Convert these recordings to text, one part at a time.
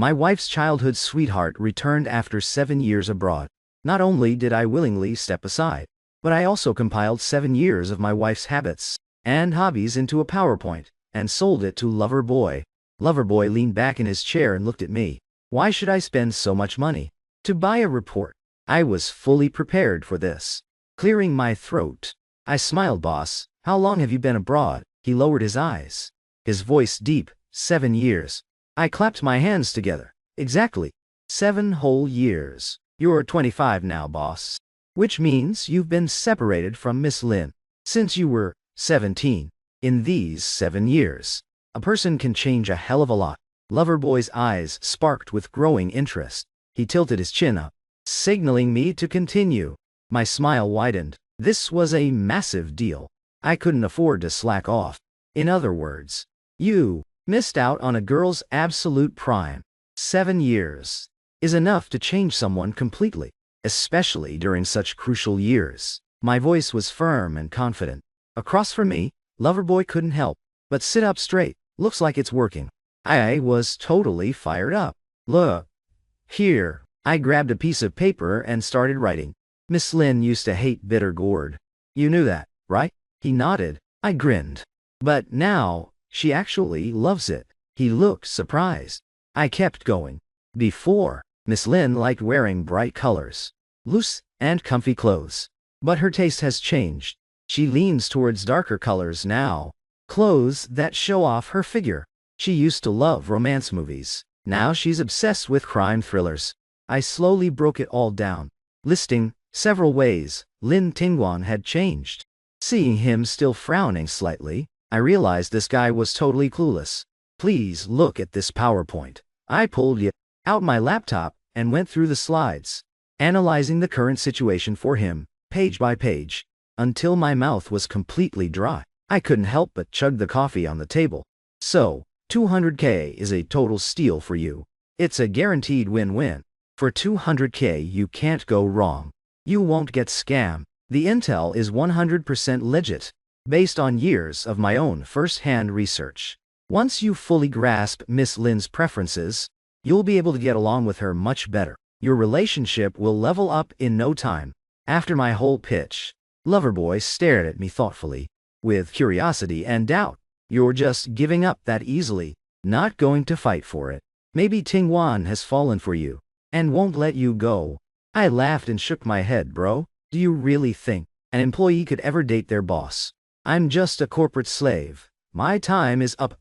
My wife's childhood sweetheart returned after 7 years abroad. Not only did I willingly step aside, but I also compiled 7 years of my wife's habits and hobbies into a PowerPoint and sold it to Loverboy. Loverboy leaned back in his chair and looked at me. Why should I spend so much money to buy a report? I was fully prepared for this. Clearing my throat, I smiled. Boss, how long have you been abroad? He lowered his eyes, his voice deep. 7 years. I clapped my hands together. Exactly. 7 whole years. You're 25 now, boss. Which means you've been separated from Miss Lin since you were 17. In these 7 years, a person can change a hell of a lot. Loverboy's eyes sparked with growing interest. He tilted his chin up, signaling me to continue. My smile widened. This was a massive deal. I couldn't afford to slack off. In other words, you missed out on a girl's absolute prime. 7 years is enough to change someone completely, especially during such crucial years. My voice was firm and confident. Across from me, Loverboy couldn't help but sit up straight. Looks like it's working. I was totally fired up. Look. Here. I grabbed a piece of paper and started writing. Miss Lin used to hate bitter gourd. You knew that, right? He nodded. I grinned. But now, she actually loves it. He looked surprised. I kept going. Before, Miss Lin liked wearing bright colors, loose and comfy clothes. But her taste has changed. She leans towards darker colors now. Clothes that show off her figure. She used to love romance movies. Now she's obsessed with crime thrillers. I slowly broke it all down, listing several ways Lin Tingwan had changed. Seeing him still frowning slightly, I realized this guy was totally clueless. Please look at this PowerPoint. I pulled it out my laptop and went through the slides, analyzing the current situation for him, page by page, until my mouth was completely dry. I couldn't help but chug the coffee on the table. So, 200K is a total steal for you. It's a guaranteed win-win. For 200K you can't go wrong. You won't get scammed. The intel is 100% legit, based on years of my own first-hand research. Once you fully grasp Miss Lin's preferences, you'll be able to get along with her much better. Your relationship will level up in no time. After my whole pitch, Loverboy stared at me thoughtfully, with curiosity and doubt. You're just giving up that easily, not going to fight for it. Maybe Tingwan has fallen for you, and won't let you go. I laughed and shook my head. Bro, do you really think an employee could ever date their boss? I'm just a corporate slave. My time is up.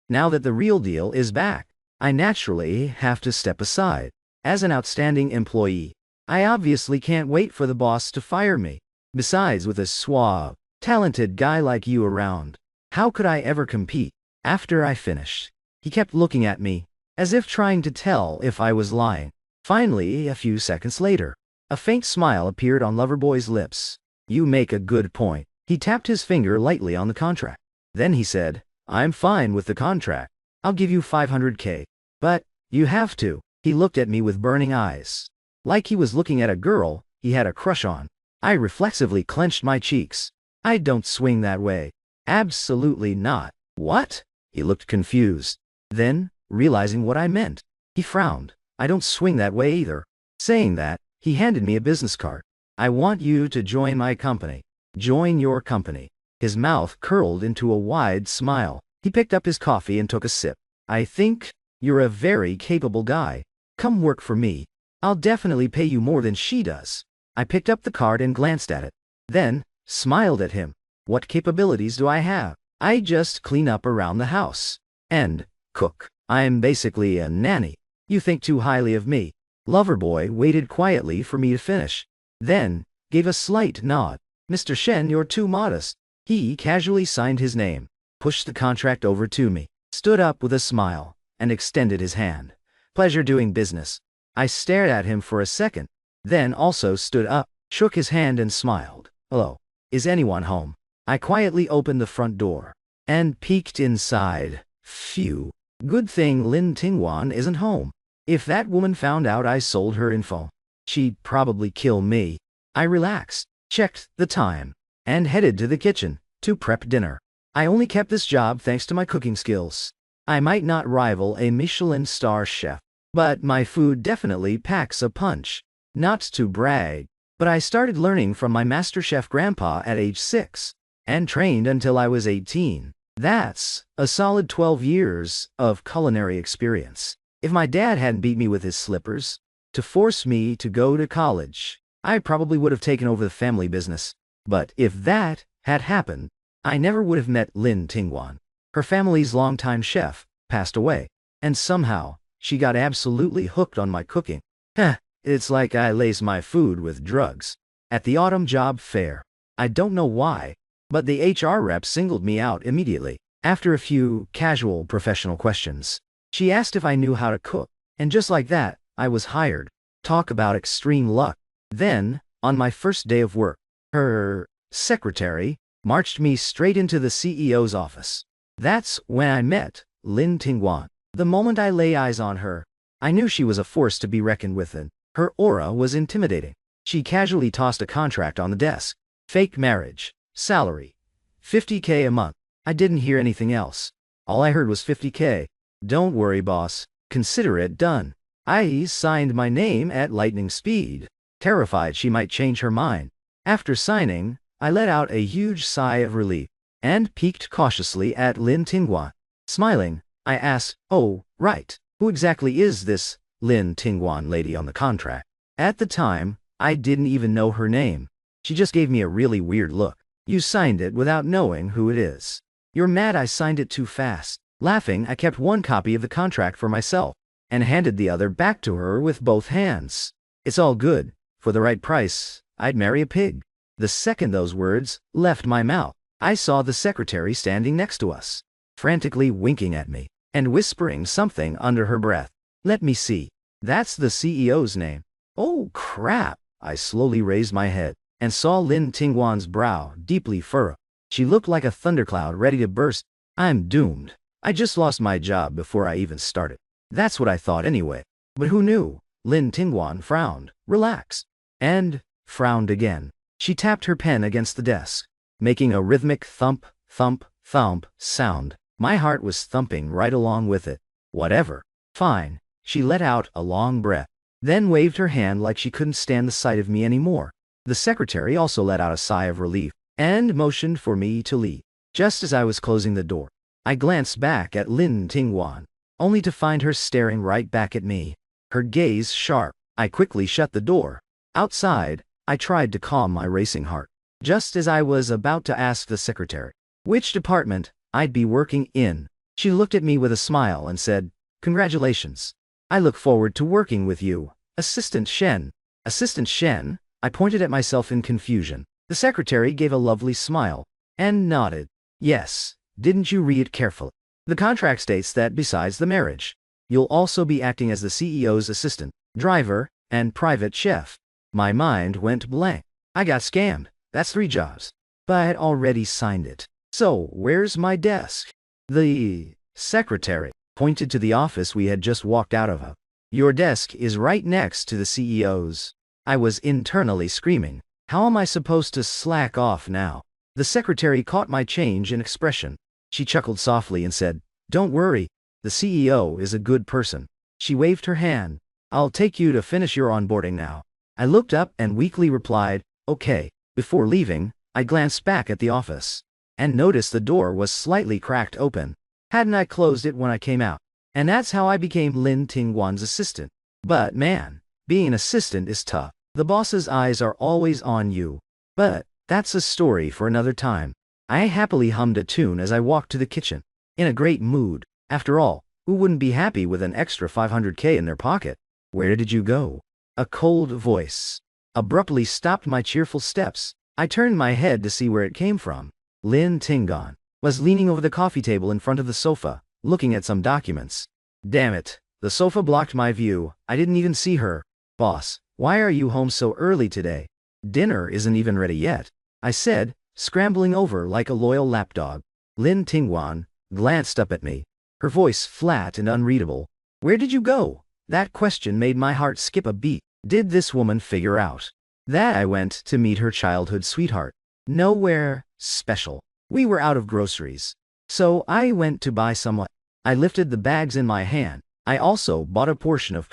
Now that the real deal is back, I naturally have to step aside. As an outstanding employee, I obviously can't wait for the boss to fire me. Besides, with a suave, talented guy like you around, how could I ever compete? After I finished, he kept looking at me, as if trying to tell if I was lying. Finally, a few seconds later, a faint smile appeared on Loverboy's lips. You make a good point. He tapped his finger lightly on the contract. Then he said, I'm fine with the contract. I'll give you 500K. But, you have to. He looked at me with burning eyes, like he was looking at a girl he had a crush on. I reflexively clenched my cheeks. I don't swing that way. Absolutely not. What? He looked confused. Then, realizing what I meant, he frowned. I don't swing that way either. Saying that, he handed me a business card. I want you to join my company. Join your company. His mouth curled into a wide smile. He picked up his coffee and took a sip. I think you're a very capable guy. Come work for me. I'll definitely pay you more than she does. I picked up the card and glanced at it. Then, smiled at him. What capabilities do I have? I just clean up around the house. And cook. I'm basically a nanny. You think too highly of me. Loverboy waited quietly for me to finish. Then, gave a slight nod. Mr. Shen, you're too modest. He casually signed his name, pushed the contract over to me, stood up with a smile, and extended his hand. Pleasure doing business. I stared at him for a second, then also stood up, shook his hand and smiled. Hello. Is anyone home? I quietly opened the front door and peeked inside. Phew. Good thing Lin Tingwan isn't home. If that woman found out I sold her info, she'd probably kill me. I relaxed, checked the time, and headed to the kitchen to prep dinner. I only kept this job thanks to my cooking skills. I might not rival a Michelin star chef, But my food definitely packs a punch. Not to brag, but I started learning from my MasterChef grandpa at age 6, and trained until I was 18. That's a solid 12 years of culinary experience. If my dad hadn't beat me with his slippers to force me to go to college, I probably would have taken over the family business. But if that had happened, I never would have met Lin Tingwan. Her family's longtime chef passed away, and somehow she got absolutely hooked on my cooking. Heh, it's like I lace my food with drugs. At the autumn job fair, I don't know why, but the HR rep singled me out immediately. After a few casual professional questions, she asked if I knew how to cook, and just like that, I was hired. Talk about extreme luck. Then, on my first day of work, her secretary marched me straight into the CEO's office. That's when I met Lin Tingwan. The moment I lay eyes on her, I knew she was a force to be reckoned with, and her aura was intimidating. She casually tossed a contract on the desk. Fake marriage. Salary. $50K a month. I didn't hear anything else. All I heard was $50K. Don't worry, boss. Consider it done. I signed my name at lightning speed, terrified she might change her mind. After signing, I let out a huge sigh of relief and peeked cautiously at Lin Tingwan. Smiling, I asked, "Oh, right. Who exactly is this Lin Tingwan lady on the contract?" At the time, I didn't even know her name. She just gave me a really weird look. "You signed it without knowing who it is. You're mad I signed it too fast." Laughing, I kept one copy of the contract for myself and handed the other back to her with both hands. "It's all good. For the right price, I'd marry a pig." The second those words left my mouth, I saw the secretary standing next to us, frantically winking at me and whispering something under her breath. "Let me see. That's the CEO's name." Oh crap! I slowly raised my head and saw Lin Tingwan's brow deeply furrowed. She looked like a thundercloud ready to burst. I'm doomed. I just lost my job before I even started. That's what I thought anyway. But who knew? Lin Tingwan frowned, relaxed, and frowned again. She tapped her pen against the desk, making a rhythmic thump, thump, thump sound. My heart was thumping right along with it. Whatever. Fine. She let out a long breath, then waved her hand like she couldn't stand the sight of me anymore. The secretary also let out a sigh of relief and motioned for me to leave. Just as I was closing the door, I glanced back at Lin Tingwan, only to find her staring right back at me, her gaze sharp. I quickly shut the door. Outside, I tried to calm my racing heart. Just as I was about to ask the secretary which department I'd be working in, she looked at me with a smile and said, "Congratulations. I look forward to working with you, Assistant Shen." Assistant Shen? I pointed at myself in confusion. The secretary gave a lovely smile and nodded. "Yes, didn't you read it carefully? The contract states that besides the marriage, you'll also be acting as the CEO's assistant, driver, and private chef." My mind went blank. I got scammed. That's 3 jobs. But I had already signed it. So, where's my desk? The secretary pointed to the office we had just walked out of. "Your desk is right next to the CEO's." I was internally screaming. How am I supposed to slack off now? The secretary caught my change in expression. She chuckled softly and said, "Don't worry. The CEO is a good person." She waved her hand. "I'll take you to finish your onboarding now." I looked up and weakly replied, "Okay." Before leaving, I glanced back at the office and noticed the door was slightly cracked open. Hadn't I closed it when I came out? And that's how I became Lin Tingwan's assistant. But man, being an assistant is tough. The boss's eyes are always on you. But that's a story for another time. I happily hummed a tune as I walked to the kitchen, in a great mood. After all, who wouldn't be happy with an extra $500K in their pocket? "Where did you go?" A cold voice abruptly stopped my cheerful steps. I turned my head to see where it came from. Lin Tingwan was leaning over the coffee table in front of the sofa, looking at some documents. Damn it, the sofa blocked my view. I didn't even see her. "Boss, why are you home so early today? Dinner isn't even ready yet," I said, scrambling over like a loyal lapdog. Lin Tingwan glanced up at me, her voice flat and unreadable. "Where did you go?" That question made my heart skip a beat. Did this woman figure out that I went to meet her childhood sweetheart? Nowhere special. We were out of groceries, so I went to buy some. I lifted the bags in my hand I also bought a portion of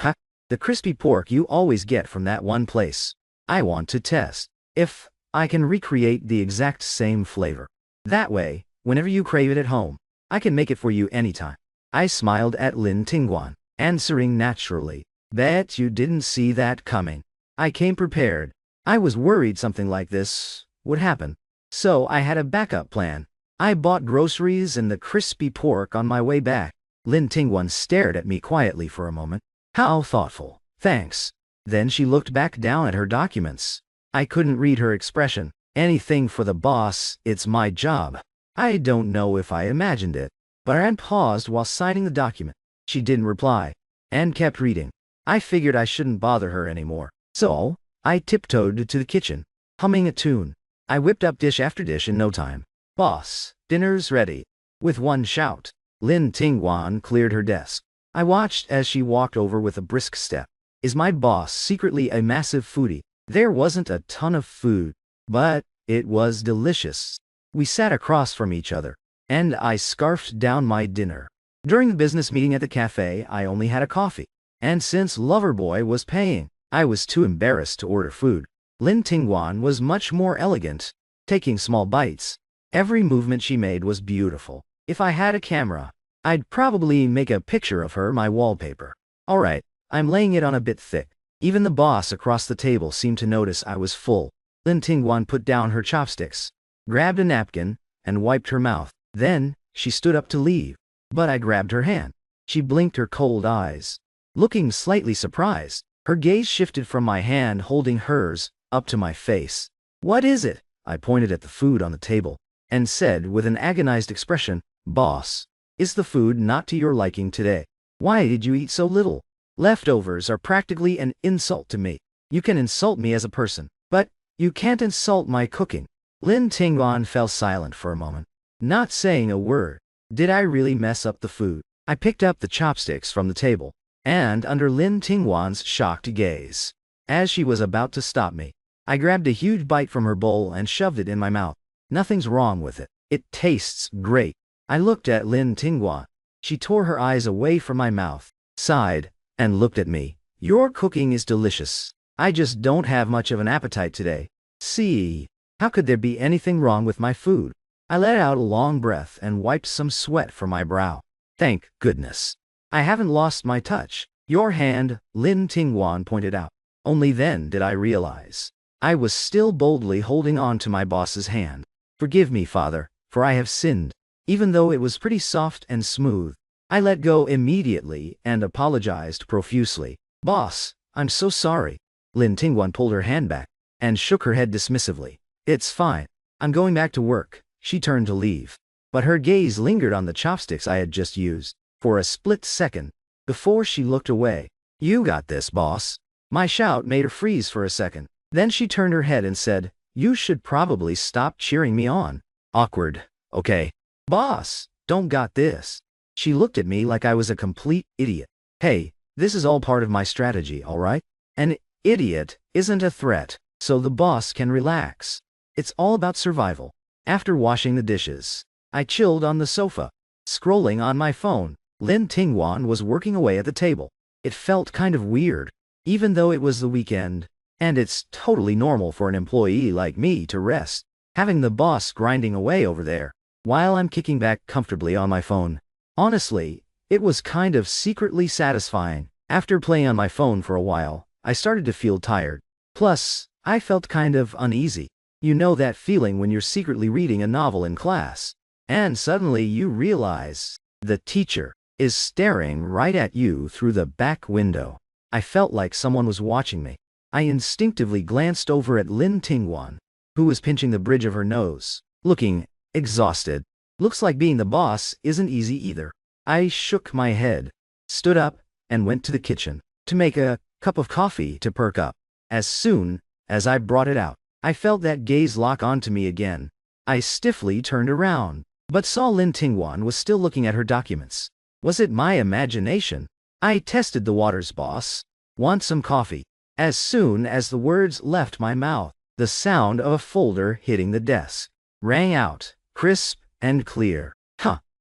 the crispy pork you always get from that one place. I want to test if I can recreate the exact same flavor. That way, whenever you crave it at home, I can make it for you anytime. I smiled at Lin Tingguan, answering naturally. Bet you didn't see that coming. I came prepared. I was worried something like this would happen, so I had a backup plan. I bought groceries and the crispy pork on my way back. Lin Tingguan stared at me quietly for a moment. How thoughtful. Thanks. Then she looked back down at her documents. I couldn't read her expression. Anything for the boss, it's my job. I don't know if I imagined it, but I paused while signing the document. She didn't reply, and kept reading. I figured I shouldn't bother her anymore. So, I tiptoed to the kitchen, humming a tune. I whipped up dish after dish in no time. Boss, dinner's ready. With one shout, Lin Tingguan cleared her desk. I watched as she walked over with a brisk step. Is my boss secretly a massive foodie? There wasn't a ton of food, but it was delicious. We sat across from each other, and I scarfed down my dinner. During the business meeting at the cafe, I only had a coffee, and since Loverboy was paying, I was too embarrassed to order food. Lin Tingguan was much more elegant, taking small bites. Every movement she made was beautiful. If I had a camera, I'd probably make a picture of her my wallpaper. Alright, I'm laying it on a bit thick. Even the boss across the table seemed to notice I was full. Lin Tingguan put down her chopsticks, grabbed a napkin, and wiped her mouth. Then, she stood up to leave. But I grabbed her hand. She blinked her cold eyes. Looking slightly surprised, her gaze shifted from my hand holding hers, up to my face. What is it? I pointed at the food on the table, and said with an agonized expression, Boss, is the food not to your liking today? Why did you eat so little? Leftovers are practically an insult to me. You can insult me as a person, but you can't insult my cooking. Lin Tingguan fell silent for a moment, not saying a word. Did I really mess up the food? I picked up the chopsticks from the table, and under Lin Tingguan's shocked gaze, as she was about to stop me, I grabbed a huge bite from her bowl and shoved it in my mouth. Nothing's wrong with it. It tastes great. I looked at Lin Tingguan. She tore her eyes away from my mouth, sighed, and looked at me. Your cooking is delicious. I just don't have much of an appetite today. See, how could there be anything wrong with my food? I let out a long breath and wiped some sweat from my brow. Thank goodness. I haven't lost my touch. Your hand, Lin Tingguan pointed out. Only then did I realize I was still boldly holding on to my boss's hand. Forgive me, father, for I have sinned. Even though it was pretty soft and smooth, I let go immediately and apologized profusely. Boss, I'm so sorry. Lin Tingguan pulled her hand back and shook her head dismissively. It's fine. I'm going back to work. She turned to leave, but her gaze lingered on the chopsticks I had just used for a split second before she looked away. You got this, boss. My shout made her freeze for a second. Then she turned her head and said, You should probably stop cheering me on. Awkward. Okay. Boss, don't got this. She looked at me like I was a complete idiot. Hey, this is all part of my strategy, alright? An idiot isn't a threat, so the boss can relax. It's all about survival. After washing the dishes, I chilled on the sofa, scrolling on my phone. Lin Tingguan was working away at the table. It felt kind of weird, even though it was the weekend, and it's totally normal for an employee like me to rest, having the boss grinding away over there, while I'm kicking back comfortably on my phone. Honestly, it was kind of secretly satisfying. After playing on my phone for a while, I started to feel tired. Plus, I felt kind of uneasy. You know that feeling when you're secretly reading a novel in class, and suddenly you realize the teacher is staring right at you through the back window. I felt like someone was watching me. I instinctively glanced over at Lin Tingguan, who was pinching the bridge of her nose, looking exhausted. Looks like being the boss isn't easy either. I shook my head, stood up, and went to the kitchen to make a cup of coffee to perk up. As soon as I brought it out, I felt that gaze lock onto me again. I stiffly turned around, but saw Lin Tingguan was still looking at her documents. Was it my imagination? I tested the waters, boss. Want some coffee? As soon as the words left my mouth, the sound of a folder hitting the desk rang out, crisp and clear.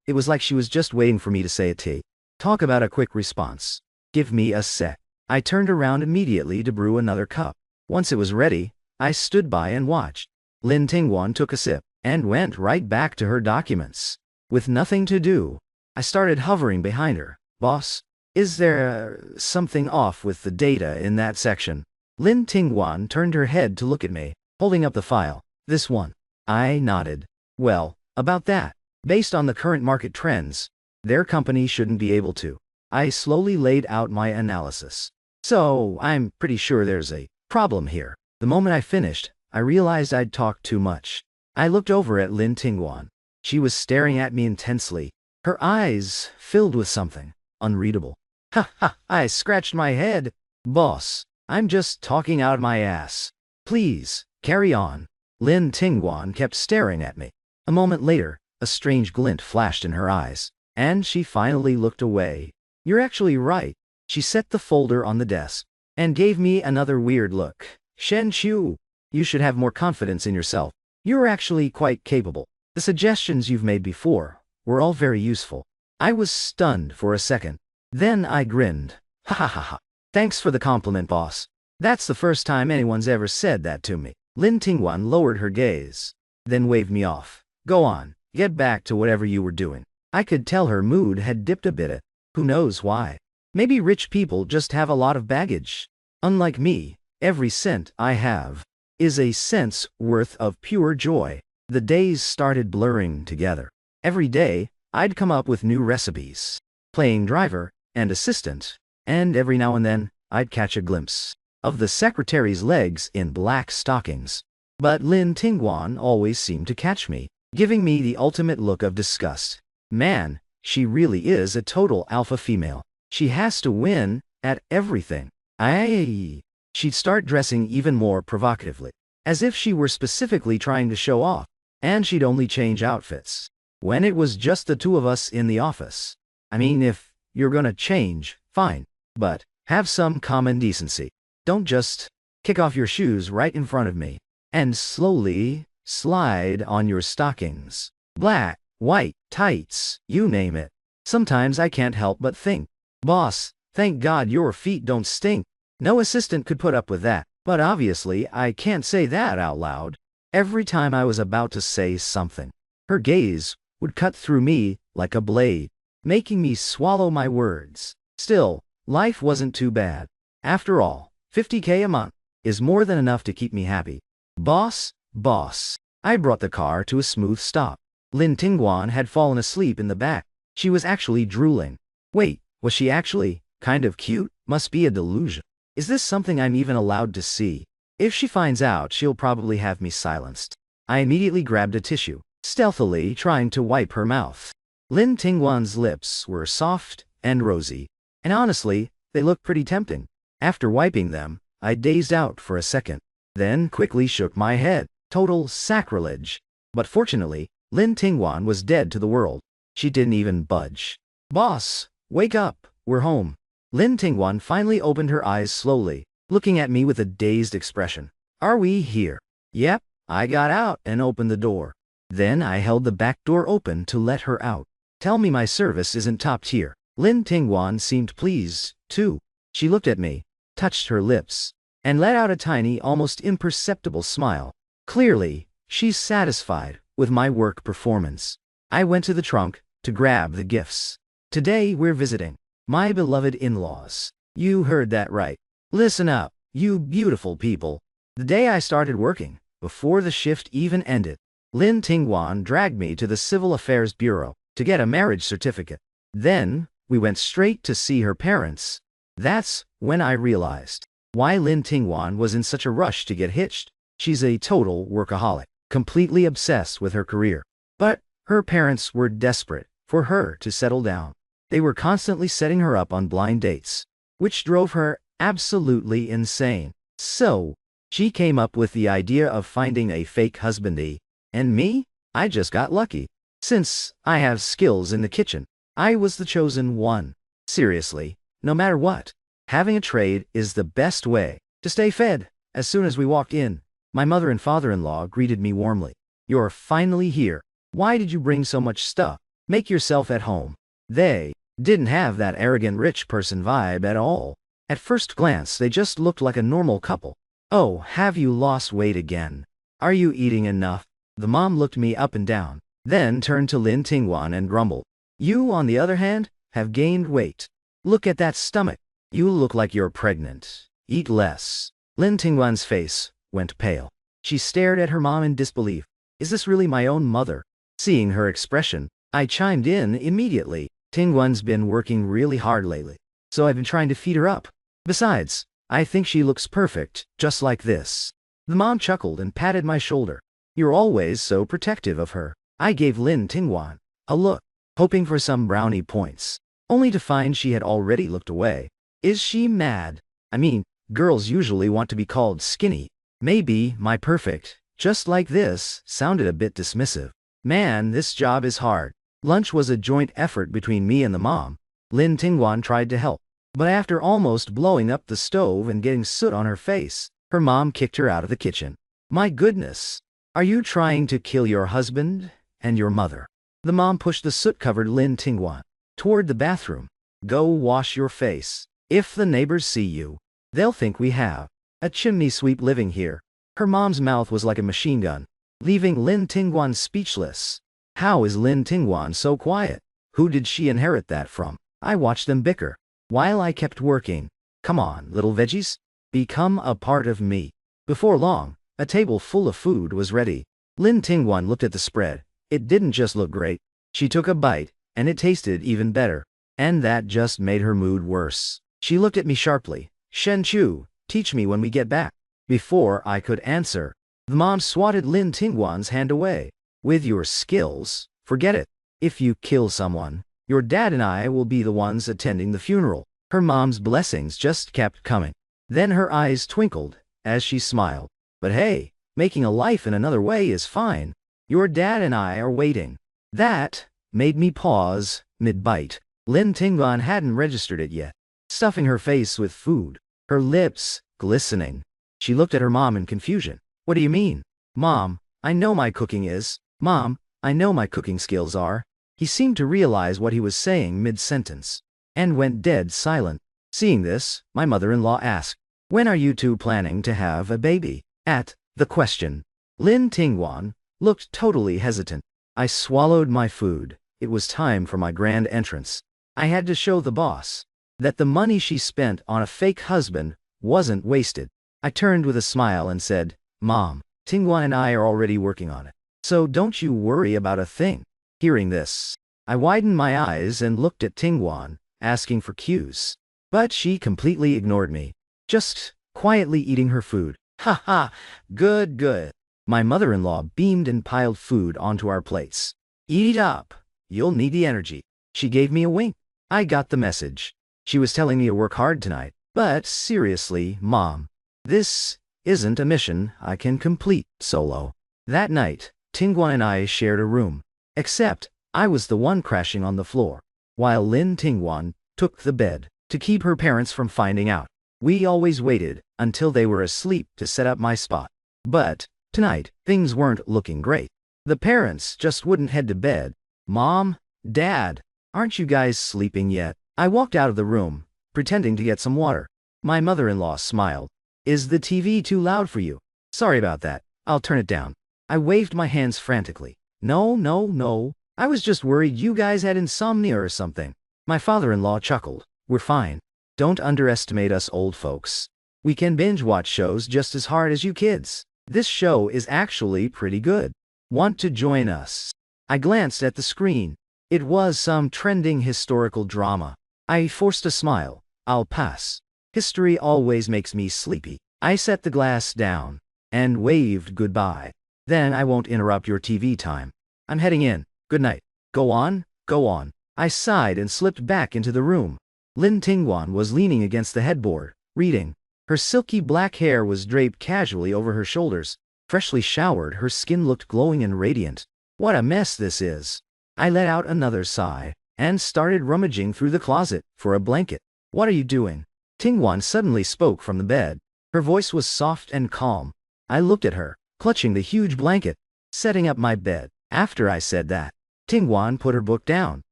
It was like she was just waiting for me to say it. Talk about a quick response. Give me a sec. I turned around immediately to brew another cup. Once it was ready, I stood by and watched. Lin Tingwan took a sip and went right back to her documents. With nothing to do, I started hovering behind her. Boss, is there something off with the data in that section? Lin Tingwan turned her head to look at me, holding up the file. This one. I nodded. Well, about that. Based on the current market trends, their company shouldn't be able to. I slowly laid out my analysis. So, I'm pretty sure there's a problem here. The moment I finished, I realized I'd talked too much. I looked over at Lin Tingwan. She was staring at me intensely, her eyes filled with something unreadable. Ha ha, I scratched my head. Boss, I'm just talking out my ass. Please, carry on. Lin Tingwan kept staring at me. A moment later, a strange glint flashed in her eyes, and she finally looked away. You're actually right. She set the folder on the desk and gave me another weird look. Shen Qiu, you should have more confidence in yourself. You're actually quite capable. The suggestions you've made before were all very useful. I was stunned for a second. Then I grinned. Ha ha ha ha. Thanks for the compliment, boss. That's the first time anyone's ever said that to me. Lin Tingwan lowered her gaze, then waved me off. Go on, get back to whatever you were doing. I could tell her mood had dipped a bit. Who knows why? Maybe rich people just have a lot of baggage. Unlike me, every cent I have is a cent's worth of pure joy. The days started blurring together. Every day, I'd come up with new recipes, playing driver and assistant, and every now and then, I'd catch a glimpse of the secretary's legs in black stockings. But Lin Tingwan always seemed to catch me, giving me the ultimate look of disgust. Man, she really is a total alpha female. She has to win at everything. She'd start dressing even more provocatively, as if she were specifically trying to show off, and she'd only change outfits when it was just the two of us in the office. I mean, if you're gonna change, fine, but have some common decency. Don't just kick off your shoes right in front of me and slowly slide on your stockings. Black, white, tights, you name it. Sometimes I can't help but think, boss, thank God your feet don't stink. No assistant could put up with that, but obviously I can't say that out loud. Every time I was about to say something, her gaze would cut through me like a blade, making me swallow my words. Still, life wasn't too bad. After all, $50K a month is more than enough to keep me happy. Boss, boss. I brought the car to a smooth stop. Lin Tingwan had fallen asleep in the back. She was actually drooling. Wait, was she actually kind of cute? Must be a delusion. Is this something I'm even allowed to see? If she finds out, she'll probably have me silenced. I immediately grabbed a tissue, stealthily trying to wipe her mouth. Lin Tingwan's lips were soft and rosy, and honestly, they looked pretty tempting. After wiping them, I dazed out for a second, then quickly shook my head. Total sacrilege. But fortunately, Lin Tingwan was dead to the world. She didn't even budge. Boss, wake up, we're home. Lin Tingwan finally opened her eyes slowly, looking at me with a dazed expression. Are we here? Yep, I got out and opened the door. Then I held the back door open to let her out. Tell me my service isn't top tier. Lin Tingwan seemed pleased, too. She looked at me, touched her lips, and let out a tiny, almost imperceptible smile. Clearly, she's satisfied with my work performance. I went to the trunk to grab the gifts. Today we're visiting my beloved in-laws. You heard that right. Listen up, you beautiful people. The day I started working, before the shift even ended, Lin Tingwan dragged me to the Civil Affairs Bureau to get a marriage certificate. Then, we went straight to see her parents. That's when I realized why Lin Tingwan was in such a rush to get hitched. She's a total workaholic, completely obsessed with her career. But her parents were desperate for her to settle down. They were constantly setting her up on blind dates, which drove her absolutely insane. So, she came up with the idea of finding a fake husbandy. And me? I just got lucky. Since I have skills in the kitchen, I was the chosen one. Seriously, no matter what, having a trade is the best way to stay fed. As soon as we walked in, my mother and father-in-law greeted me warmly. You're finally here. Why did you bring so much stuff? Make yourself at home. They didn't have that arrogant rich person vibe at all. At first glance, they just looked like a normal couple. "Oh, have you lost weight again? Are you eating enough?" The mom looked me up and down, then turned to Lin Tingwan and grumbled. "You, on the other hand, have gained weight. Look at that stomach. You look like you're pregnant. Eat less." Lin Tingwan's face went pale. She stared at her mom in disbelief. Is this really my own mother? Seeing her expression, I chimed in immediately. "Tingwan's been working really hard lately, so I've been trying to feed her up. Besides, I think she looks perfect, just like this." The mom chuckled and patted my shoulder. "You're always so protective of her." I gave Lin Tingwan a look, hoping for some brownie points, only to find she had already looked away. Is she mad? I mean, girls usually want to be called skinny. Maybe my perfect, just like this, sounded a bit dismissive. Man, this job is hard. Lunch was a joint effort between me and the mom. Lin Tingwan tried to help, but after almost blowing up the stove and getting soot on her face, her mom kicked her out of the kitchen. My goodness. Are you trying to kill your husband and your mother? The mom pushed the soot-covered Lin Tingwan toward the bathroom. Go wash your face. If the neighbors see you, they'll think we have a chimney sweep living here. Her mom's mouth was like a machine gun, leaving Lin Tingwan speechless. How is Lin Tingwan so quiet? Who did she inherit that from? I watched them bicker, while I kept working. Come on, little veggies. Become a part of me. Before long, a table full of food was ready. Lin Tingwan looked at the spread. It didn't just look great. She took a bite, and it tasted even better. And that just made her mood worse. She looked at me sharply. "Shen Chu, teach me when we get back." Before I could answer, the mom swatted Lin Tingwan's hand away. "With your skills, forget it. If you kill someone, your dad and I will be the ones attending the funeral." Her mom's blessings just kept coming. Then her eyes twinkled as she smiled. "But hey, making a life in another way is fine. Your dad and I are waiting." That made me pause mid-bite. Lin Tingwan hadn't registered it yet, stuffing her face with food, her lips glistening. She looked at her mom in confusion. "What do you mean?" "Mom, I know my cooking is. Mom, I know my cooking skills are." He seemed to realize what he was saying mid-sentence, and went dead silent. Seeing this, my mother-in-law asked, "When are you two planning to have a baby?" At the question, Lin Tingwan looked totally hesitant. I swallowed my food. It was time for my grand entrance. I had to show the boss that the money she spent on a fake husband wasn't wasted. I turned with a smile and said, "Mom, Tingwan and I are already working on it, so don't you worry about a thing." Hearing this, I widened my eyes and looked at Tingwan, asking for cues. But she completely ignored me, just quietly eating her food. "Ha ha, good, good." My mother-in-law beamed and piled food onto our plates. "Eat up. You'll need the energy." She gave me a wink. I got the message. She was telling me to work hard tonight. But seriously, Mom, this isn't a mission I can complete solo. That night, Tingwan and I shared a room. Except, I was the one crashing on the floor, while Lin Tingwan took the bed to keep her parents from finding out. We always waited until they were asleep to set up my spot. But tonight, things weren't looking great. The parents just wouldn't head to bed. "Mom, Dad, aren't you guys sleeping yet?" I walked out of the room, pretending to get some water. My mother-in-law smiled. "Is the TV too loud for you?" "Sorry about that. I'll turn it down." I waved my hands frantically. No, no, no. I was just worried you guys had insomnia or something." My father-in-law chuckled. "We're fine. Don't underestimate us old folks. We can binge-watch shows just as hard as you kids. This show is actually pretty good. Want to join us?" I glanced at the screen. It was some trending historical drama. I forced a smile. "I'll pass. History always makes me sleepy." I set the glass down and waved goodbye. "Then I won't interrupt your TV time. I'm heading in. Good night." Go on, go on." I sighed and slipped back into the room. Lin Tingwan was leaning against the headboard, reading. Her silky black hair was draped casually over her shoulders. Freshly showered, her skin looked glowing and radiant. What a mess this is. I let out another sigh and started rummaging through the closet for a blanket. "What are you doing?" Tingwan suddenly spoke from the bed. Her voice was soft and calm. I looked at her, clutching the huge blanket. "Setting up my bed." After I said that, Tingwan put her book down.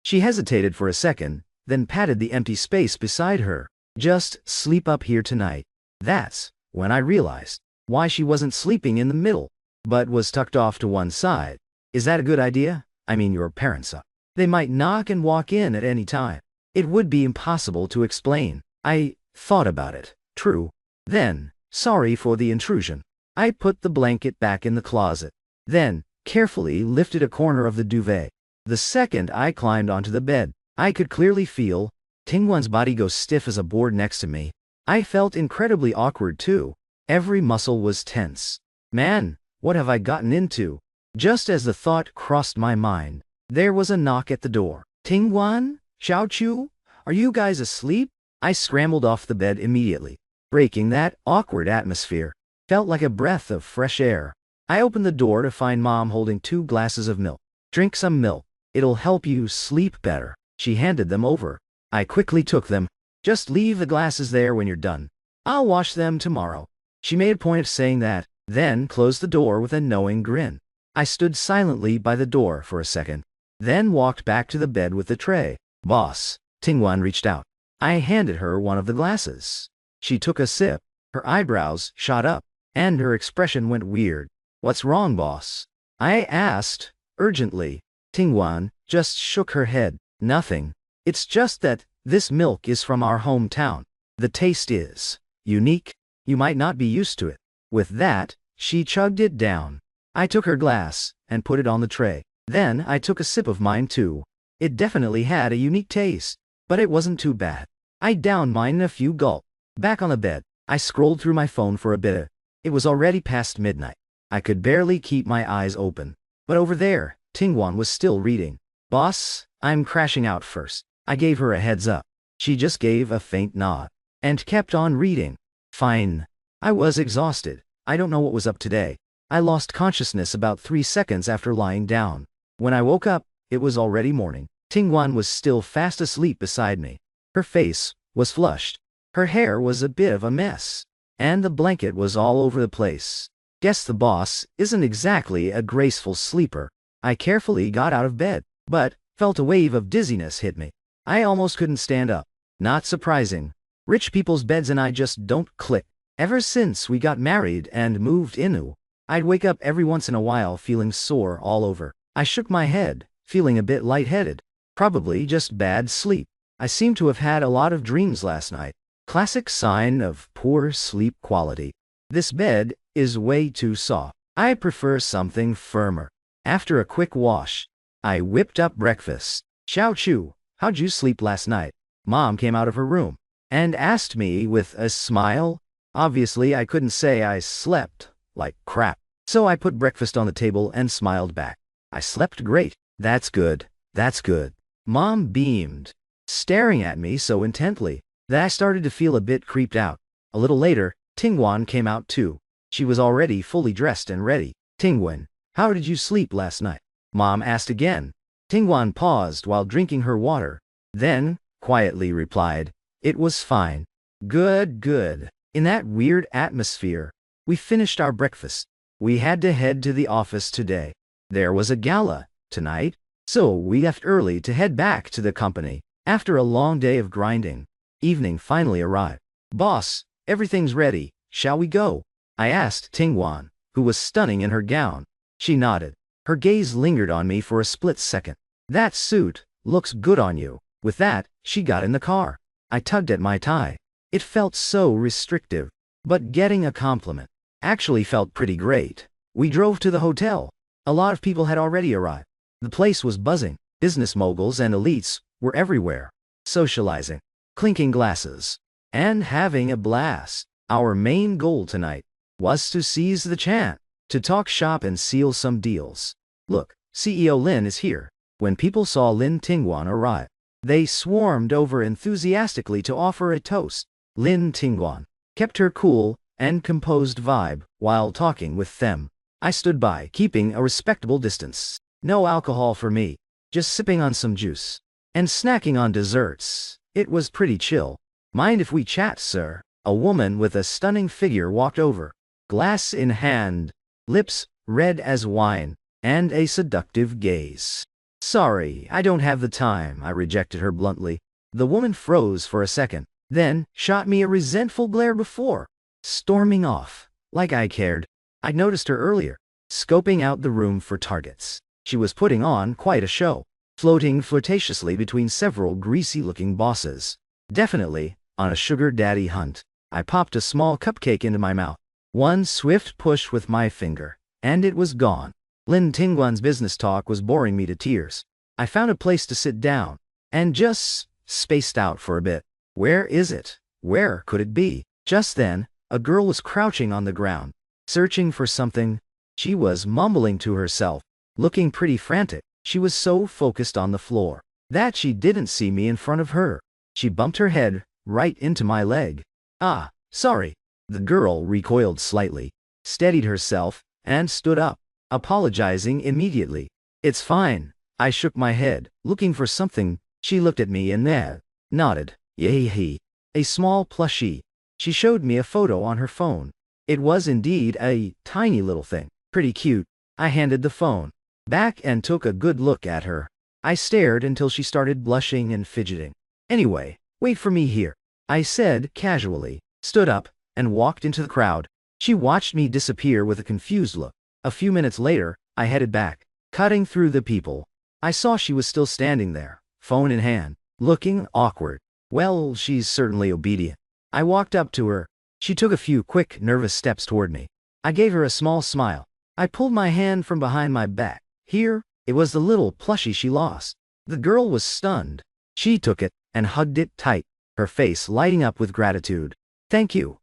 She hesitated for a second, then patted the empty space beside her. Just sleep up here tonight. That's when I realized why she wasn't sleeping in the middle, but was tucked off to one side. Is that a good idea? I mean, your parents up. They might knock and walk in at any time. It would be impossible to explain. I thought about it. True. Then, sorry for the intrusion. I put the blanket back in the closet, then carefully lifted a corner of the duvet. The second I climbed onto the bed, I could clearly feel Tingwan's body go stiff as a board next to me. I felt incredibly awkward too. Every muscle was tense. Man, what have I gotten into? Just as the thought crossed my mind, there was a knock at the door. Tingwan? Xiaochu? Are you guys asleep? I scrambled off the bed immediately. Breaking that awkward atmosphere felt like a breath of fresh air. I opened the door to find Mom holding 2 glasses of milk. Drink some milk. It'll help you sleep better. She handed them over. I quickly took them. Just leave the glasses there when you're done. I'll wash them tomorrow. She made a point of saying that, then closed the door with a knowing grin. I stood silently by the door for a second, then walked back to the bed with the tray. Boss. Tingwan reached out. I handed her one of the glasses. She took a sip. Her eyebrows shot up, and her expression went weird. What's wrong, boss? I asked, urgently. Tingwan just shook her head. Nothing. It's just that this milk is from our hometown. The taste is unique. You might not be used to it. With that, she chugged it down. I took her glass and put it on the tray. Then I took a sip of mine too. It definitely had a unique taste, but it wasn't too bad. I downed mine in a few gulps. Back on the bed, I scrolled through my phone for a bit. It was already past midnight. I could barely keep my eyes open. But over there, Tingwan was still reading. Boss, I'm crashing out first. I gave her a heads up. She just gave a faint nod and kept on reading. Fine. I was exhausted. I don't know what was up today. I lost consciousness about 3 seconds after lying down. When I woke up, it was already morning. Tingwan was still fast asleep beside me. Her face was flushed. Her hair was a bit of a mess, and the blanket was all over the place. Guess the boss isn't exactly a graceful sleeper. I carefully got out of bed, but felt a wave of dizziness hit me. I almost couldn't stand up. Not surprising. Rich people's beds and I just don't click. Ever since we got married and moved in, I'd wake up every once in a while feeling sore all over. I shook my head, feeling a bit lightheaded. Probably just bad sleep. I seem to have had a lot of dreams last night. Classic sign of poor sleep quality. This bed is way too soft. I prefer something firmer. After a quick wash, I whipped up breakfast. Xiaochu, how'd you sleep last night? Mom came out of her room and asked me with a smile. Obviously, I couldn't say I slept like crap. So I put breakfast on the table and smiled back. I slept great. That's good. That's good. Mom beamed, staring at me so intently that I started to feel a bit creeped out. A little later, Tingwan came out too. She was already fully dressed and ready. Tingwan, how did you sleep last night? Mom asked again. Tingwan paused while drinking her water, then quietly replied, it was fine. Good, good. In that weird atmosphere, we finished our breakfast. We had to head to the office today. There was a gala tonight, so we left early to head back to the company. After a long day of grinding, evening finally arrived. Boss, everything's ready. Shall we go? I asked Tingwan, who was stunning in her gown. She nodded. Her gaze lingered on me for a split second. That suit looks good on you. With that, she got in the car. I tugged at my tie. It felt so restrictive, but getting a compliment actually felt pretty great. We drove to the hotel. A lot of people had already arrived. The place was buzzing. Business moguls and elites were everywhere, socializing, clinking glasses, and having a blast. Our main goal tonight was to seize the chance to talk shop and seal some deals. Look, CEO Lin is here. When people saw Lin Tingwan arrive, they swarmed over enthusiastically to offer a toast. Lin Tingwan kept her cool and composed vibe while talking with them. I stood by, keeping a respectable distance. No alcohol for me, just sipping on some juice and snacking on desserts. It was pretty chill. Mind if we chat, sir? A woman with a stunning figure walked over, glass in hand, lips red as wine, and a seductive gaze. Sorry, I don't have the time, I rejected her bluntly. The woman froze for a second, then shot me a resentful glare before storming off, like I cared. I'd noticed her earlier, scoping out the room for targets. She was putting on quite a show, floating flirtatiously between several greasy-looking bosses. Definitely on a sugar daddy hunt. I popped a small cupcake into my mouth. One swift push with my finger, and it was gone. Lin Tingguan's business talk was boring me to tears. I found a place to sit down, and just spaced out for a bit. Where is it? Where could it be? Just then, a girl was crouching on the ground, searching for something. She was mumbling to herself, looking pretty frantic. She was so focused on the floor that she didn't see me in front of her. She bumped her head right into my leg. Ah, sorry. The girl recoiled slightly, steadied herself, and stood up, apologizing immediately. It's fine. I shook my head, looking for something. She looked at me and then nodded. Yay. A small plushie. She showed me a photo on her phone. It was indeed a tiny little thing. Pretty cute. I handed the phone back and took a good look at her. I stared until she started blushing and fidgeting. Anyway, wait for me here, I said casually, stood up, and walked into the crowd. She watched me disappear with a confused look. A few minutes later, I headed back, cutting through the people. I saw she was still standing there, phone in hand, looking awkward. Well, she's certainly obedient. I walked up to her. She took a few quick, nervous steps toward me. I gave her a small smile. I pulled my hand from behind my back. Here, it was the little plushie she lost. The girl was stunned. She took it and hugged it tight, her face lighting up with gratitude. Thank you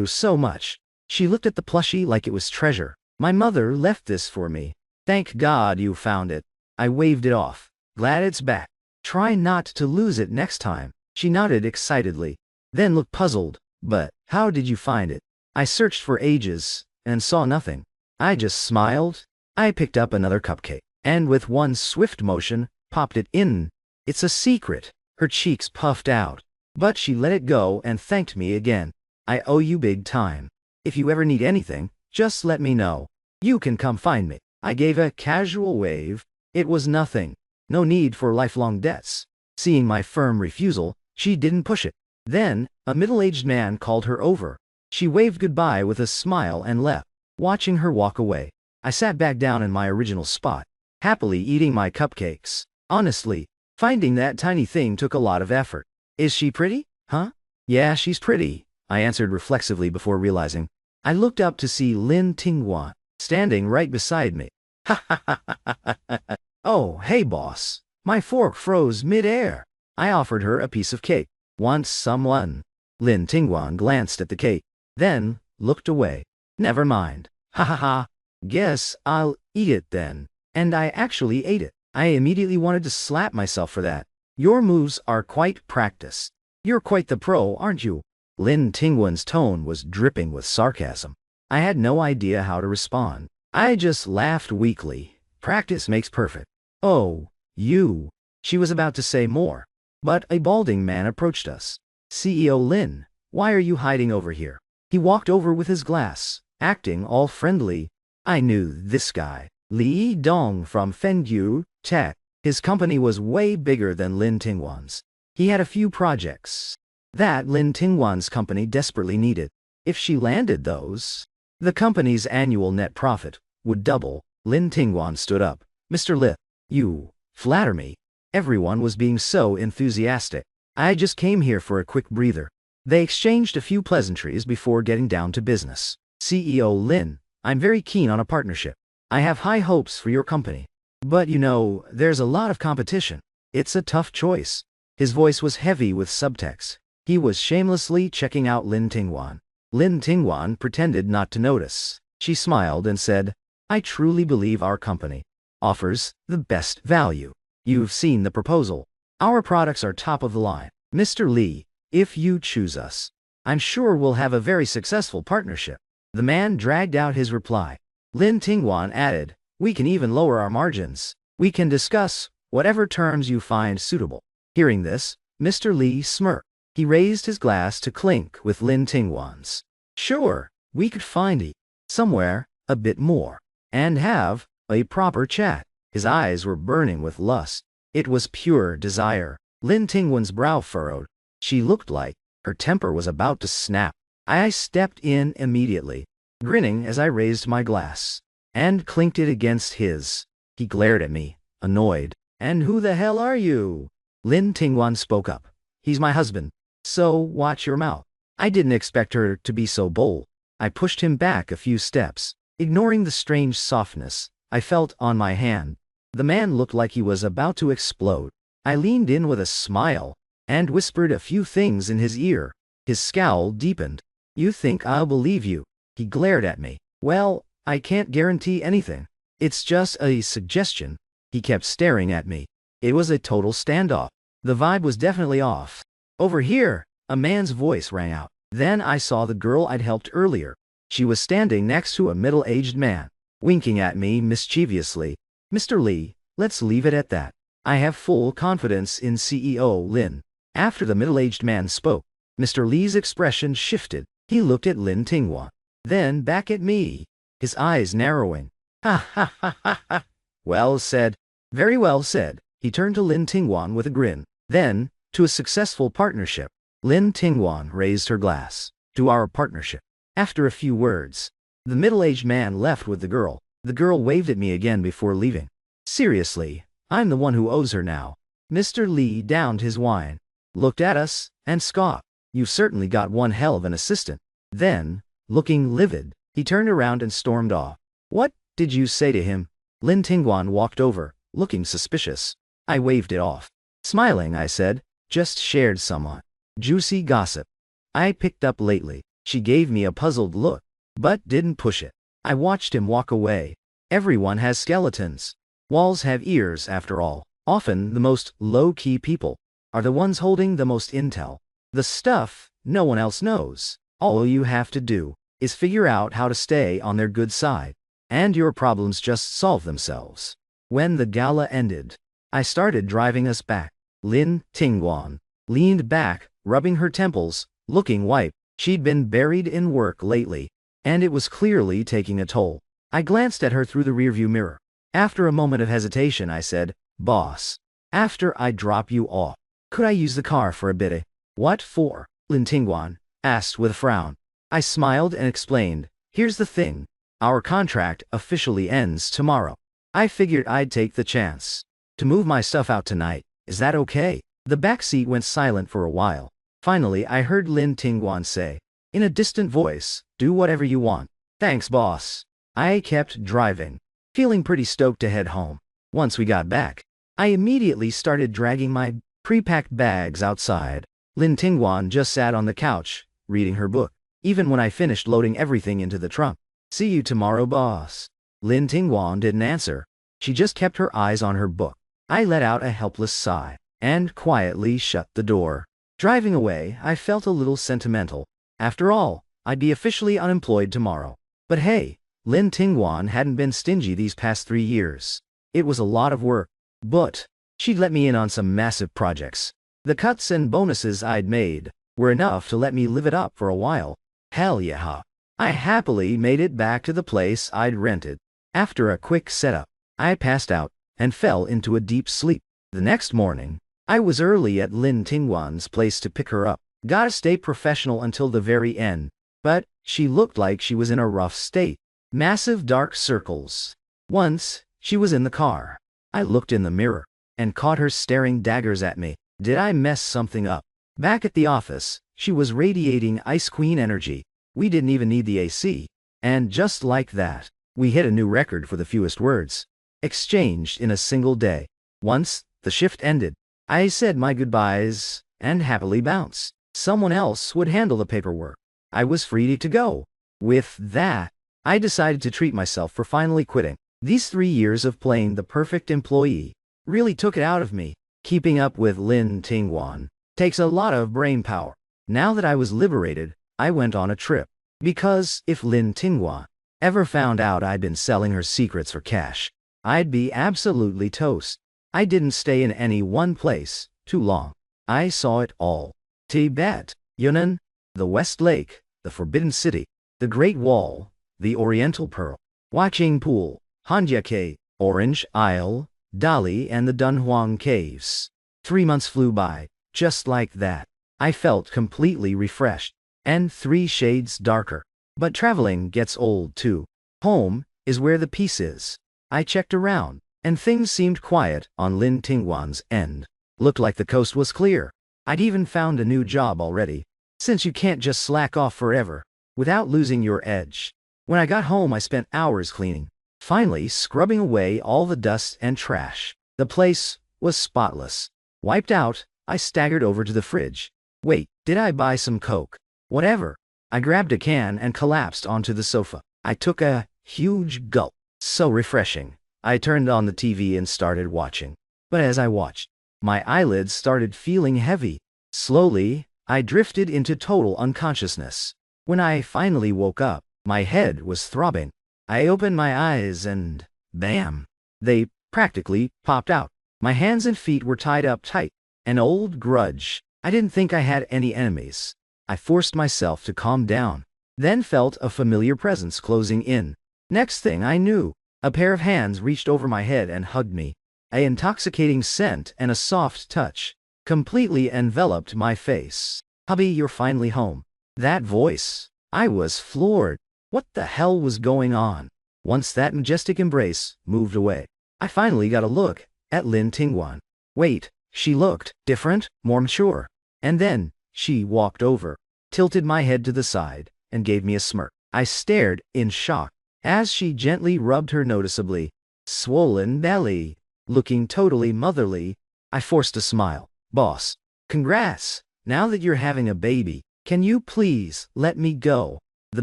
so much. She looked at the plushie like it was treasure. My mother left this for me. Thank God you found it. I waved it off. Glad it's back. Try not to lose it next time. She nodded excitedly, then looked puzzled. But how did you find it? I searched for ages and saw nothing. I just smiled. I picked up another cupcake, and with one swift motion, popped it in. It's a secret. Her cheeks puffed out, but she let it go and thanked me again. I owe you big time. If you ever need anything, just let me know. You can come find me. I gave a casual wave. It was nothing. No need for lifelong debts. Seeing my firm refusal, she didn't push it. Then, a middle-aged man called her over. She waved goodbye with a smile and left. Watching her walk away, I sat back down in my original spot, happily eating my cupcakes. Honestly, finding that tiny thing took a lot of effort. Is she pretty? Huh? Yeah, she's pretty, I answered reflexively before realizing. I looked up to see Lin Tingguan, standing right beside me. Ha ha ha ha ha ha. Oh, hey boss. My fork froze mid-air. I offered her a piece of cake. Want someone? Lin Tingguan glanced at the cake, then looked away. Never mind. Ha ha ha. Guess I'll eat it then. And I actually ate it. I immediately wanted to slap myself for that. Your moves are quite practiced. You're quite the pro, aren't you? Lin Tingguan's tone was dripping with sarcasm. I had no idea how to respond. I just laughed weakly. Practice makes perfect. Oh, you. She was about to say more, but a balding man approached us. CEO Lin, why are you hiding over here? He walked over with his glass, acting all friendly. I knew this guy. Li Dong from Fengyu Tech. His company was way bigger than Lin Tingguan's. He had a few projects that Lin Tingguan's company desperately needed. If she landed those, the company's annual net profit would double. Lin Tingguan stood up. Mr. Li, you flatter me. Everyone was being so enthusiastic. I just came here for a quick breather. They exchanged a few pleasantries before getting down to business. CEO Lin, I'm very keen on a partnership. I have high hopes for your company. But you know, there's a lot of competition. It's a tough choice. His voice was heavy with subtext. He was shamelessly checking out Lin Tingguan. Lin Tingguan pretended not to notice. She smiled and said, I truly believe our company offers the best value. You've seen the proposal. Our products are top of the line. Mr. Li, if you choose us, I'm sure we'll have a very successful partnership. The man dragged out his reply. Lin Tingguan added, we can even lower our margins. We can discuss whatever terms you find suitable. Hearing this, Mr. Li smirked. He raised his glass to clink with Lin Tingguan's. Sure, we could find somewhere a bit more and have a proper chat. His eyes were burning with lust. It was pure desire. Lin Tingwen's brow furrowed. She looked like her temper was about to snap. I stepped in immediately, grinning as I raised my glass and clinked it against his. He glared at me, annoyed. "And who the hell are you?" Lin Tingwan spoke up. "He's my husband. So watch your mouth." I didn't expect her to be so bold. I pushed him back a few steps, ignoring the strange softness I felt on my hand. The man looked like he was about to explode. I leaned in with a smile and whispered a few things in his ear. His scowl deepened. "You think I'll believe you?" He glared at me. "Well, I can't guarantee anything. It's just a suggestion." He kept staring at me. It was a total standoff. The vibe was definitely off. "Over here," a man's voice rang out. Then I saw the girl I'd helped earlier. She was standing next to a middle-aged man, winking at me mischievously. "Mr. Lee, let's leave it at that. I have full confidence in CEO Lin." After the middle-aged man spoke, Mr. Lee's expression shifted. He looked at Lin Tingwan, then back at me, his eyes narrowing. "Ha ha ha ha ha. Well said. Very well said." He turned to Lin Tingwan with a grin. "Then, to a successful partnership." Lin Tingwan raised her glass. "To our partnership." After a few words, the middle-aged man left with the girl. The girl waved at me again before leaving. "Seriously, I'm the one who owes her now." Mr. Lee downed his wine, looked at us, and scoffed. "You've certainly got one hell of an assistant." Then, looking livid, he turned around and stormed off. "What did you say to him?" Lin Tingwan walked over, looking suspicious. I waved it off. Smiling, I said, "Just shared some juicy gossip I picked up lately." She gave me a puzzled look, but didn't push it. I watched him walk away. Everyone has skeletons. Walls have ears, after all. Often the most low-key people are the ones holding the most intel. The stuff no one else knows. All you have to do is figure out how to stay on their good side, and your problems just solve themselves. When the gala ended, I started driving us back. Lin Tingwan leaned back, rubbing her temples, looking wiped. She'd been buried in work lately, and it was clearly taking a toll. I glanced at her through the rearview mirror. After a moment of hesitation, I said, "Boss, after I drop you off, could I use the car for a bit?" "What for?" Lin Tingwan asked with a frown. I smiled and explained, "Here's the thing. Our contract officially ends tomorrow. I figured I'd take the chance to move my stuff out tonight. Is that okay?" The back seat went silent for a while. Finally, I heard Lin Tingwan say, in a distant voice, "Do whatever you want." "Thanks, boss." I kept driving, feeling pretty stoked to head home. Once we got back, I immediately started dragging my pre-packed bags outside. Lin Tingwan just sat on the couch, reading her book, even when I finished loading everything into the trunk. "See you tomorrow, boss." Lin Tingwan didn't answer. She just kept her eyes on her book. I let out a helpless sigh and quietly shut the door. Driving away, I felt a little sentimental. After all, I'd be officially unemployed tomorrow. But hey, Lin Tingwan hadn't been stingy these past 3 years. It was a lot of work, but she'd let me in on some massive projects. The cuts and bonuses I'd made were enough to let me live it up for a while. Hell yeah. I happily made it back to the place I'd rented. After a quick setup, I passed out and fell into a deep sleep. The next morning, I was early at Lin Tingwan's place to pick her up. Gotta stay professional until the very end. But she looked like she was in a rough state. Massive dark circles. Once, she was in the car. I looked in the mirror and caught her staring daggers at me. Did I mess something up? Back at the office, she was radiating Ice Queen energy. We didn't even need the AC. And just like that, we hit a new record for the fewest words exchanged in a single day. Once the shift ended, I said my goodbyes and happily bounced. Someone else would handle the paperwork. I was free to go. With that, I decided to treat myself for finally quitting. These 3 years of playing the perfect employee really took it out of me. Keeping up with Lin Tingwan takes a lot of brain power. Now that I was liberated, I went on a trip. Because if Lin Tingwan ever found out I'd been selling her secrets for cash, I'd be absolutely toast. I didn't stay in any one place too long. I saw it all. Tibet, Yunnan, the West Lake, the Forbidden City, the Great Wall, the Oriental Pearl, Huaqing Pool, Hanjiake, Orange Isle, Dali and the Dunhuang Caves. 3 months flew by, just like that. I felt completely refreshed, and 3 shades darker. But traveling gets old too. Home is where the peace is. I checked around, and things seemed quiet on Lin Tingwan's end. Looked like the coast was clear. I'd even found a new job already, since you can't just slack off forever without losing your edge. When I got home, I spent hours cleaning, finally scrubbing away all the dust and trash. The place was spotless. Wiped out, I staggered over to the fridge. Wait, did I buy some Coke? Whatever. I grabbed a can and collapsed onto the sofa. I took a huge gulp. So refreshing. I turned on the TV and started watching. But as I watched, my eyelids started feeling heavy. Slowly, I drifted into total unconsciousness. When I finally woke up, my head was throbbing. I opened my eyes and, bam, they practically popped out. My hands and feet were tied up tight. An old grudge. I didn't think I had any enemies. I forced myself to calm down, then felt a familiar presence closing in. Next thing I knew, a pair of hands reached over my head and hugged me. An intoxicating scent and a soft touch completely enveloped my face. Hubby, you're finally home. That voice. I was floored. What the hell was going on? Once that majestic embrace moved away, I finally got a look at Lin Tingwan. Wait, she looked different, more mature. And then, she walked over, tilted my head to the side, and gave me a smirk. I stared in shock as she gently rubbed her noticeably swollen belly, looking totally motherly. I forced a smile. Boss, congrats. Now that you're having a baby, can you please let me go? The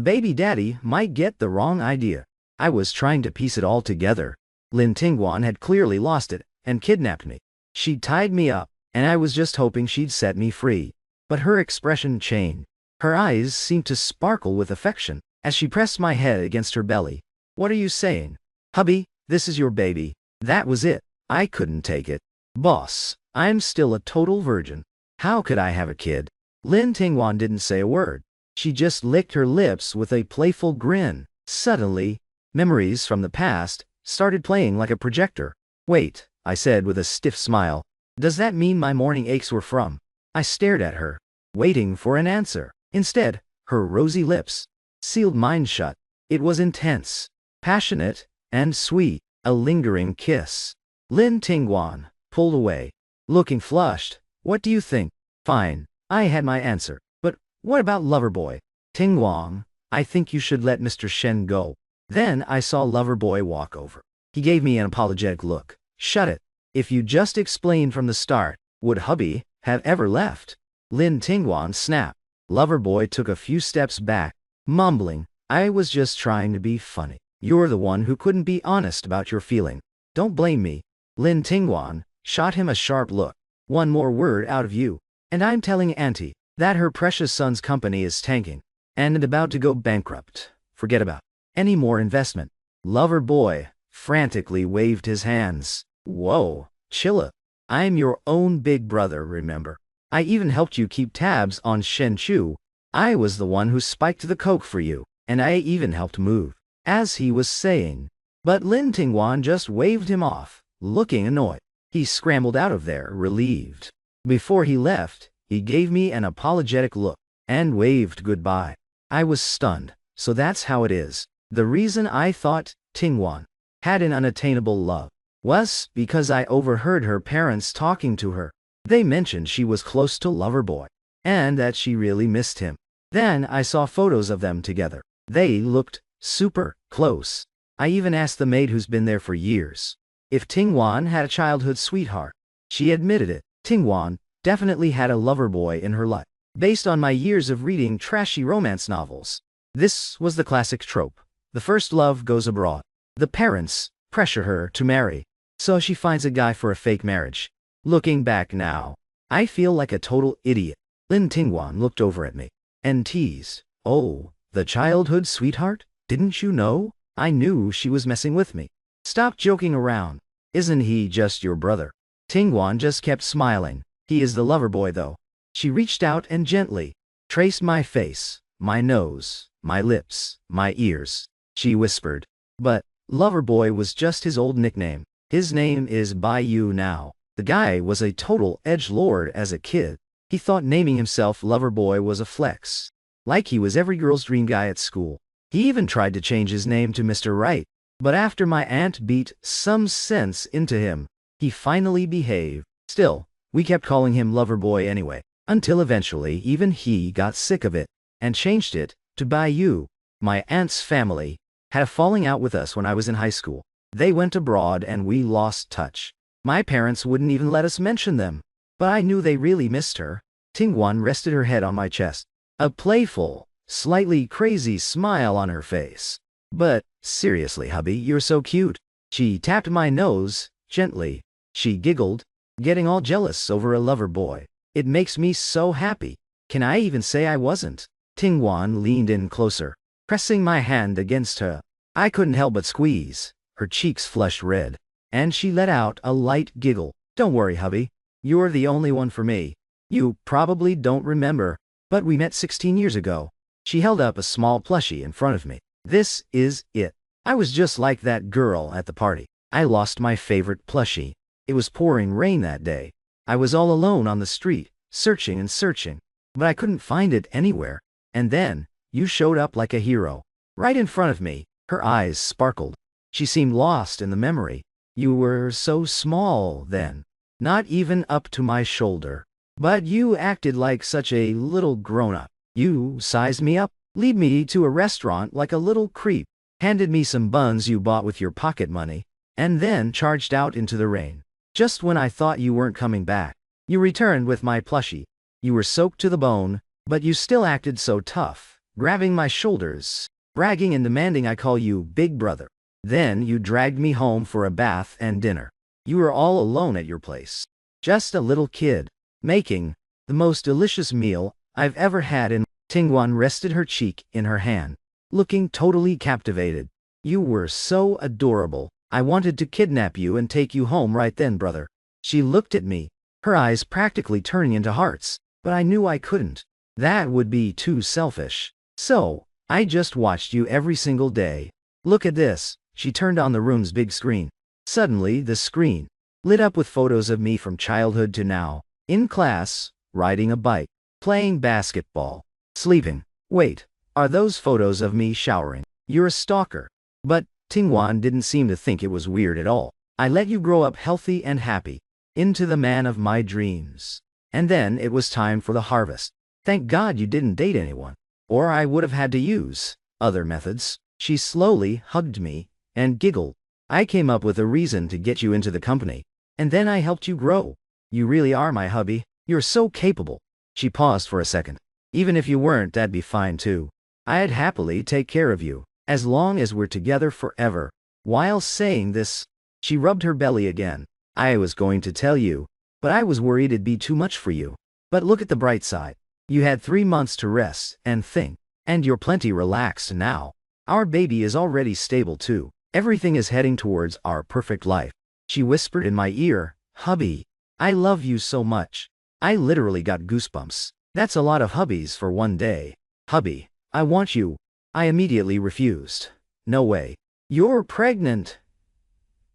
baby daddy might get the wrong idea. I was trying to piece it all together. Lin Tingwan had clearly lost it and kidnapped me. She'd tied me up, and I was just hoping she'd set me free. But her expression changed. Her eyes seemed to sparkle with affection as she pressed my head against her belly. What are you saying? Hubby, this is your baby. That was it. I couldn't take it. Boss, I'm still a total virgin. How could I have a kid? Lin Tingwan didn't say a word. She just licked her lips with a playful grin. Suddenly, memories from the past started playing like a projector. Wait, I said with a stiff smile. Does that mean my morning aches were from? I stared at her, waiting for an answer. Instead, her rosy lips sealed mine shut. It was intense, passionate, and sweet, a lingering kiss. Lin Tingwan pulled away, looking flushed. What do you think? Fine, I had my answer. But what about Loverboy? Tingwan, I think you should let Mr. Shen go. Then I saw Loverboy walk over. He gave me an apologetic look. Shut it. If you just explained from the start, would hubby have ever left? Lin Tingwan snapped. Loverboy took a few steps back, mumbling, I was just trying to be funny. You're the one who couldn't be honest about your feeling. Don't blame me. Lin Tingwan shot him a sharp look. One more word out of you, and I'm telling Auntie that her precious son's company is tanking and about to go bankrupt. Forget about any more investment. Loverboy frantically waved his hands. Whoa, chilla. I'm your own big brother, remember? I even helped you keep tabs on Shen Chu. I was the one who spiked the coke for you, and I even helped move. As he was saying, but Lin Tingwan just waved him off, looking annoyed. He scrambled out of there, relieved. Before he left, he gave me an apologetic look and waved goodbye. I was stunned. So that's how it is. The reason I thought Tingwan had an unattainable love was because I overheard her parents talking to her. They mentioned she was close to Loverboy and that she really missed him. Then I saw photos of them together. They looked super close. I even asked the maid who's been there for years if Tingwan had a childhood sweetheart. She admitted it. Tingwan definitely had a Loverboy in her life. Based on my years of reading trashy romance novels, this was the classic trope. The first love goes abroad. The parents pressure her to marry, so she finds a guy for a fake marriage. Looking back now, I feel like a total idiot. Lin Tingwan looked over at me and teased, oh, the childhood sweetheart? Didn't you know? I knew she was messing with me. Stop joking around. Isn't he just your brother? Tingwan just kept smiling. He is the Loverboy though. She reached out and gently traced my face, my nose, my lips, my ears. She whispered, but Loverboy was just his old nickname. His name is Bayou now. The guy was a total edgelord as a kid. He thought naming himself Loverboy was a flex. Like he was every girl's dream guy at school. He even tried to change his name to Mr. Right. But after my aunt beat some sense into him, he finally behaved. Still, we kept calling him Loverboy anyway, until eventually even he got sick of it, and changed it to Bayou. My aunt's family had a falling out with us when I was in high school. They went abroad and we lost touch. My parents wouldn't even let us mention them, but I knew they really missed her. Tingwan rested her head on my chest, a playful, slightly crazy smile on her face. But, seriously hubby, you're so cute. She tapped my nose, gently. She giggled, getting all jealous over a lover boy. It makes me so happy. Can I even say I wasn't? Tingwan leaned in closer, pressing my hand against her. I couldn't help but squeeze. Her cheeks flushed red, and she let out a light giggle. Don't worry, hubby. You're the only one for me. You probably don't remember, but we met 16 years ago. She held up a small plushie in front of me. This is it. I was just like that girl at the party. I lost my favorite plushie. It was pouring rain that day. I was all alone on the street, searching and searching, but I couldn't find it anywhere. And then, you showed up like a hero. Right in front of me. Her eyes sparkled. She seemed lost in the memory. You were so small then. Not even up to my shoulder. But you acted like such a little grown-up. You sized me up, lead me to a restaurant like a little creep, handed me some buns you bought with your pocket money, and then charged out into the rain. Just when I thought you weren't coming back, you returned with my plushie. You were soaked to the bone, but you still acted so tough, grabbing my shoulders, bragging and demanding I call you Big Brother. Then you dragged me home for a bath and dinner. You were all alone at your place. Just a little kid, making the most delicious meal I've ever had in. Tingwan rested her cheek in her hand, looking totally captivated. You were so adorable. I wanted to kidnap you and take you home right then, brother. She looked at me, her eyes practically turning into hearts, but I knew I couldn't. That would be too selfish. So, I just watched you every single day. Look at this. She turned on the room's big screen. Suddenly, the screen lit up with photos of me from childhood to now, in class, riding a bike, playing basketball, sleeping. Wait, are those photos of me showering? You're a stalker. But Tingwan didn't seem to think it was weird at all. I let you grow up healthy and happy, into the man of my dreams. And then it was time for the harvest. Thank God you didn't date anyone, or I would have had to use other methods. She slowly hugged me and giggled. I came up with a reason to get you into the company, and then I helped you grow. You really are my hubby. You're so capable. She paused for a second. Even if you weren't, that'd be fine too. I'd happily take care of you, as long as we're together forever. While saying this, she rubbed her belly again. I was going to tell you, but I was worried it'd be too much for you. But look at the bright side. You had 3 months to rest and think, and you're plenty relaxed now. Our baby is already stable too. Everything is heading towards our perfect life. She whispered in my ear, hubby, I love you so much. I literally got goosebumps. That's a lot of hubbies for one day. Hubby, I want you. I immediately refused. No way. You're pregnant.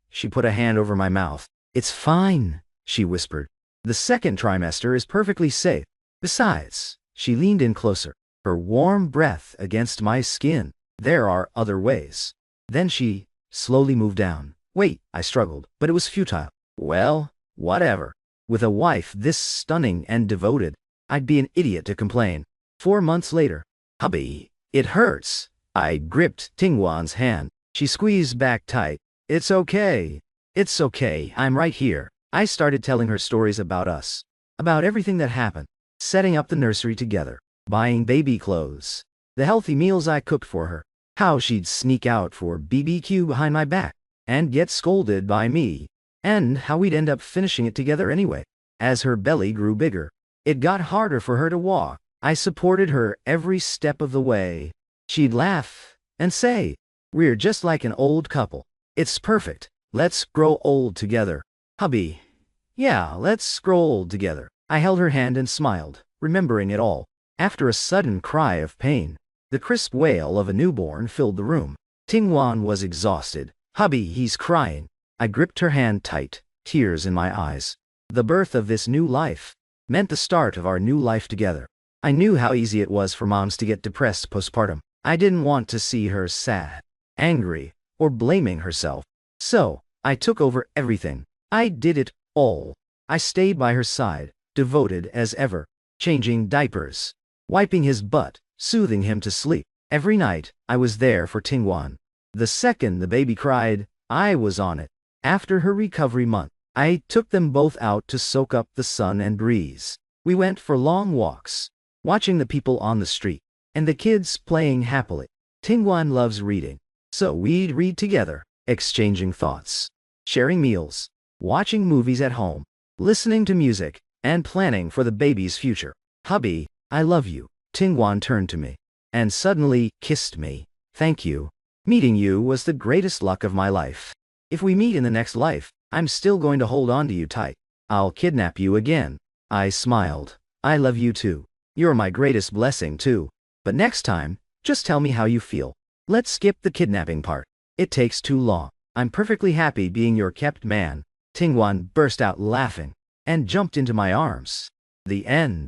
She put a hand over my mouth. It's fine, she whispered. The second trimester is perfectly safe. Besides, she leaned in closer, her warm breath against my skin. There are other ways. Then she slowly moved down. Wait, I struggled, but it was futile. Well, whatever. With a wife this stunning and devoted, I'd be an idiot to complain. 4 months later. Hubby, it hurts. I gripped Tingwan's hand. She squeezed back tight. It's okay. It's okay, I'm right here. I started telling her stories about us. About everything that happened. Setting up the nursery together. Buying baby clothes. The healthy meals I cooked for her. How she'd sneak out for BBQ behind my back and get scolded by me. And how we'd end up finishing it together anyway. As her belly grew bigger, it got harder for her to walk. I supported her every step of the way. She'd laugh and say, we're just like an old couple. It's perfect. Let's grow old together. Hubby. Yeah, let's grow old together. I held her hand and smiled, remembering it all. After a sudden cry of pain, the crisp wail of a newborn filled the room. Tingwan was exhausted. Hubby, he's crying. I gripped her hand tight, tears in my eyes. The birth of this new life meant the start of our new life together. I knew how easy it was for moms to get depressed postpartum. I didn't want to see her sad, angry, or blaming herself. So, I took over everything. I did it all. I stayed by her side, devoted as ever, changing diapers, wiping his butt, soothing him to sleep. Every night, I was there for Tingwan. The second the baby cried, I was on it. After her recovery month, I took them both out to soak up the sun and breeze. We went for long walks, watching the people on the street, and the kids playing happily. Tingwan loves reading, so we'd read together, exchanging thoughts, sharing meals, watching movies at home, listening to music, and planning for the baby's future. Hubby, I love you. Tingwan turned to me and suddenly kissed me. Thank you. Meeting you was the greatest luck of my life. If we meet in the next life, I'm still going to hold on to you tight. I'll kidnap you again. I smiled. I love you too. You're my greatest blessing too. But next time, just tell me how you feel. Let's skip the kidnapping part. It takes too long. I'm perfectly happy being your kept man. Tingwan burst out laughing and jumped into my arms. The end.